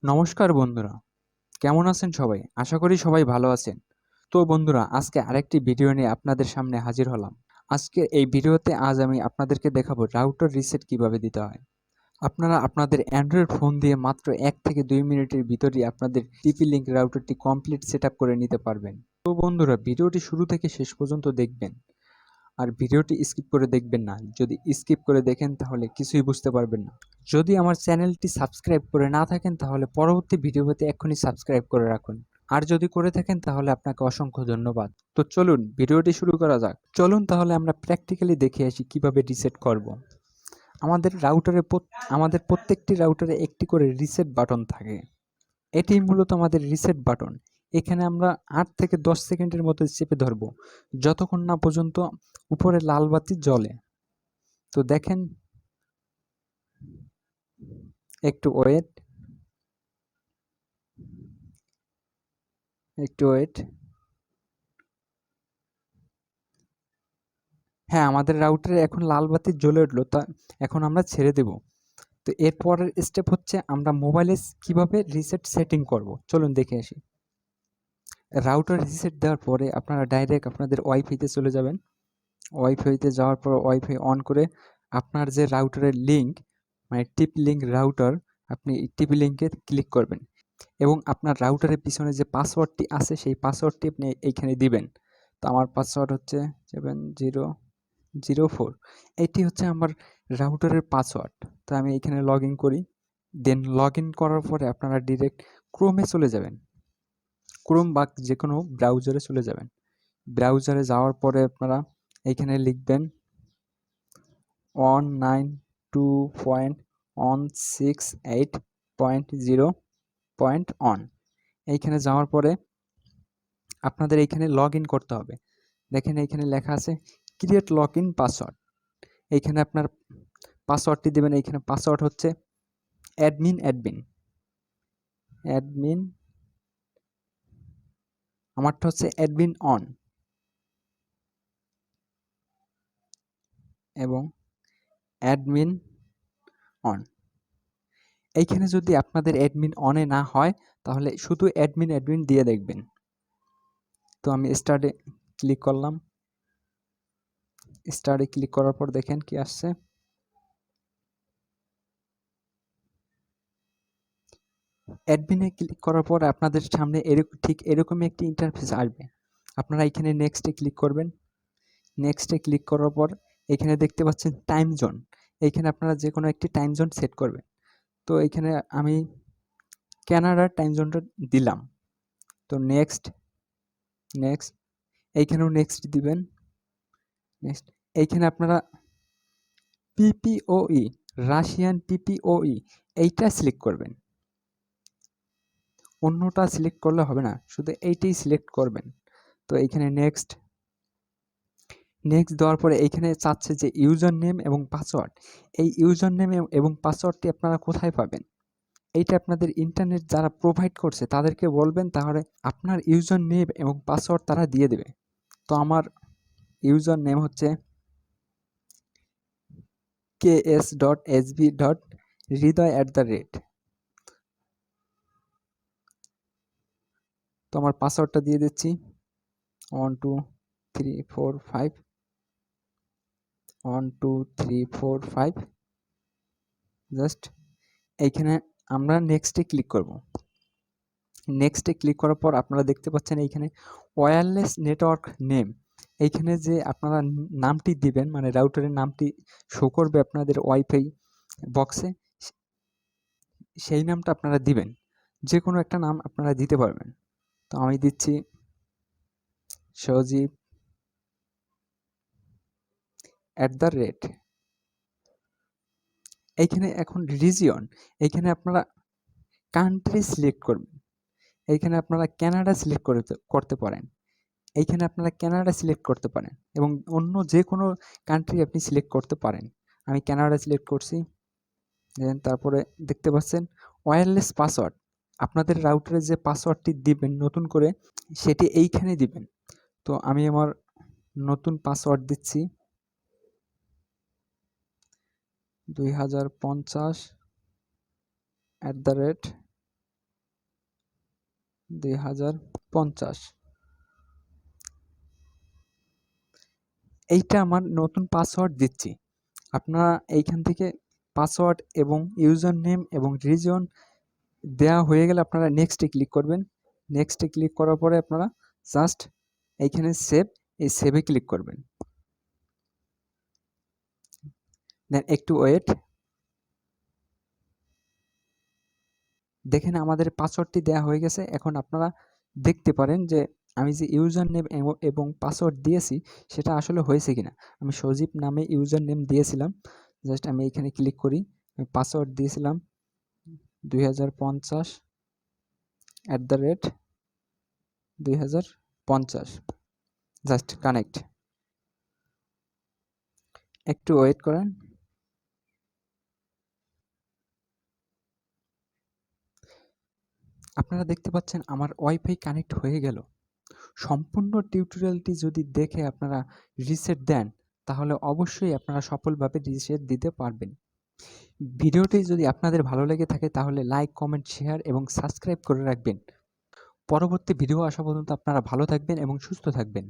নমস্কার বন্ধুরা, কেমন আছেন সবাই? আশা করি সবাই ভালো আছেন। তো বন্ধুরা, আজকে আরেকটি ভিডিও নিয়ে আপনাদের সামনে হাজির হলাম। আজকে এই ভিডিওতে আমি আপনাদেরকে দেখাবো রাউটার রিসেট কিভাবে দিতে হয়। আপনারা আপনাদের অ্যান্ড্রয়েড ফোন দিয়ে মাত্র 1 থেকে 2 মিনিটের ভিতরেই আপনাদের টিপি লিঙ্ক রাউটারটি কমপ্লিট সেটআপ করে নিতে পারবেন। তো বন্ধুরা, ভিডিওটি শুরু থেকে শেষ পর্যন্ত দেখবেন। আর ভিডিওটি স্কিপ করে দেখবেন না। যদি স্কিপ করে দেখেন তাহলে কিছুই বুঝতে পারবেন না। যদি আমার চ্যানেলটি সাবস্ক্রাইব করে না থাকেন তাহলে পরবর্তী ভিডিও পেতে এক্ষুনি সাবস্ক্রাইব করে রাখুন। আর যদি করে থাকেন তাহলে আপনাকে অসংখ্য ধন্যবাদ। তো চলুন ভিডিওটি শুরু করা যাক। চলুন তাহলে আমরা প্র্যাকটিক্যালি দেখে আসি কিভাবে রিসেট করব। আমাদের আমাদের প্রত্যেকটি রাউটারে একটি করে রিসেট বাটন থাকে। এটি মূলত আমাদের রিসেট বাটন। এখানে আমরা 8 থেকে 10 সেকেন্ডের মতো চেপে ধরব, যতক্ষণ না পর্যন্ত উপরে লাল বাতি জ্বলে। তো দেখেন, একটু ওয়েট, একটু ওয়েট। হ্যাঁ, আমাদের রাউটারে এখন লাল বাতি জ্বলে উঠলো, তা এখন আমরা ছেড়ে দেব। তো এর পরের স্টেপ হচ্ছে আমরা মোবাইলে কিভাবে রিসেট সেটিং করব। চলুন দেখে আসি। রাউটার রিসেট দেওয়ার পরে আপনারা ডাইরেক্ট আপনাদের ওয়াইফাইতে চলে যাবেন। ওয়াইফাইতে যাওয়ার পর ওয়াইফাই অন করে আপনার যে রাউটারের লিঙ্ক, মানে টিপ লিঙ্ক রাউটার, আপনি টিপি লিঙ্কে ক্লিক করবেন এবং আপনার রাউটারের পিছনে যে পাসওয়ার্ডটি আছে সেই পাসওয়ার্ডটি আপনি এইখানে দিবেন। তো আমার পাসওয়ার্ড হচ্ছে 7004। এটি হচ্ছে আমার রাউটারের পাসওয়ার্ড। তো আমি এখানে লগ ইন করি। দেন লগ ইন করার পরে আপনারা ডিরেক্ট ক্রোমে চলে যাবেন। ক্রোম বা যে কোনো ব্রাউজারে চলে যাবেন। ব্রাউজারে যাওয়ার পরে আপনারা এইখানে লিখবেন 192.168.0.1। এইখানে যাওয়ার পরে আপনাদের এইখানে লগ ইন করতে হবে। দেখেন এইখানে লেখা আছে ক্রিয়েট লগ ইন পাসওয়ার্ড। এইখানে আপনার পাসওয়ার্ডটি দেবেন। এইখানে পাসওয়ার্ড হচ্ছে অ্যাডমিন অ্যাডমিন অ্যাডমিন আমারটা হচ্ছে অ্যাডমিন অন এবং অ্যাডমিন অন। এইখানে যদি আপনাদের অ্যাডমিন অনে না হয় তাহলে শুধু অ্যাডমিন অ্যাডমিন দিয়ে দেখবেন। তো আমি স্টার্টে ক্লিক করলাম। স্টার্টে ক্লিক করার পর দেখেন কি আসছে। অ্যাডমিনে ক্লিক করার পর আপনাদের সামনে ঠিক এরকমই একটি ইন্টারফেস আসবে। আপনারা এখানে নেক্সটে ক্লিক করবেন। নেক্সটে ক্লিক করার পর এখানে দেখতে পাচ্ছেন টাইম জোন। এইখানে আপনারা যে কোনো একটি টাইম জোন সেট করবেন। তো এখানে আমি কানাডার টাইম জোনটা দিলাম। তো নেক্সট, নেক্সট, এইখানেও নেক্সট দিবেন। নেক্সট, এইখানে আপনারা পিপিওই, রাশিয়ান পিপিওই, এইটা সিলেক্ট করবেন। অন্যটা সিলেক্ট করলে হবে না, শুধু এইটাই সিলেক্ট করবেন। তো এইখানে নেক্সট, নেক্সট দেওয়ার পরে এইখানে চাচ্ছে যে ইউজার নেম এবং পাসওয়ার্ড। এই ইউজার নেম এবং পাসওয়ার্ডটি আপনারা কোথায় পাবেন? এইটা আপনাদের ইন্টারনেট যারা প্রোভাইড করছে তাদেরকে বলবেন, তাহলে আপনার ইউজার নেম এবং পাসওয়ার্ড তারা দিয়ে দেবে। তো আমার ইউজার নেম হচ্ছে ks.sb.হৃদয়@। তো আমার পাসওয়ার্ডটা দিয়ে দিচ্ছি 12345 12345। জাস্ট এইখানে আমরা নেক্সটে ক্লিক করব। নেক্সটে ক্লিক করার পর আপনারা দেখতে পাচ্ছেন এইখানে ওয়্যারলেস নেটওয়ার্ক নেম। এইখানে যে আপনারা নামটি দিবেন, মানে রাউটারের নামটি শো করবে আপনাদের ওয়াইফাই বক্সে, সেই নামটা আপনারা দিবেন। যে কোনো একটা নাম আপনারা দিতে পারবেন। তো আমি দিচ্ছি সজীব @। এইখানে এখন রিজিয়ন, এইখানে আপনারা কান্ট্রি সিলেক্ট করবেন। এইখানে আপনারা কানাডা সিলেক্ট করতে পারেন। এইখানে আপনারা কানাডা সিলেক্ট করতে পারেন এবং অন্য যে কোনো কান্ট্রি আপনি সিলেক্ট করতে পারেন। আমি কানাডা সিলেক্ট করছি। দেন তারপরে দেখতে পাচ্ছেন ওয়্যারলেস পাসওয়ার্ড। আপনাদের রাউটারে যে পাসওয়ার্ডটি দিবেন নতুন করে, সেটি এইখানে দিবেন। তো আমি আমার নতুন পাসওয়ার্ড দিচ্ছি 2050 @। 2050। এইটা আমার নতুন পাসওয়ার্ড দিচ্ছি। আপনারা এইখান থেকে পাসওয়ার্ড এবং ইউজার নেম এবং রিজন দেওয়া হয়ে গেলে আপনারা নেক্সটে ক্লিক করবেন। নেক্সটে ক্লিক করার পরে আপনারা জাস্ট এইখানে সেভ, এই সেভে ক্লিক করবেন। দেন একটু ওয়েট। দেখেন আমাদের পাসওয়ার্ডটি দেওয়া হয়ে গেছে। এখন আপনারা দেখতে পারেন যে আমি যে ইউজার নেম এবং পাসওয়ার্ড দিয়েছি সেটা আসলে হয়েছে কিনা। আমি সজীব নামে ইউজার নেম দিয়েছিলাম। জাস্ট আমি এখানে ক্লিক করি। আমি পাসওয়ার্ড দিয়েছিলাম 2050@2050। Just connect. একটু ওয়েট করেন। আপনারা দেখতে পাচ্ছেন আমার ওয়াইফাই কানেক্ট হয়ে গেল। সম্পূর্ণ টিউটোরিয়ালটি যদি দেখে আপনারা রিসেট দেন তাহলে অবশ্যই আপনারা সফলভাবে রিসেট দিতে পারবেন। ভিডিওটি যদি আপনাদের ভালো লেগে থাকে তাহলে লাইক, কমেন্ট, শেয়ার এবং সাবস্ক্রাইব করে রাখবেন। পরবর্তী ভিডিও আসা পর্যন্ত আপনারা ভালো থাকবেন এবং সুস্থ থাকবেন।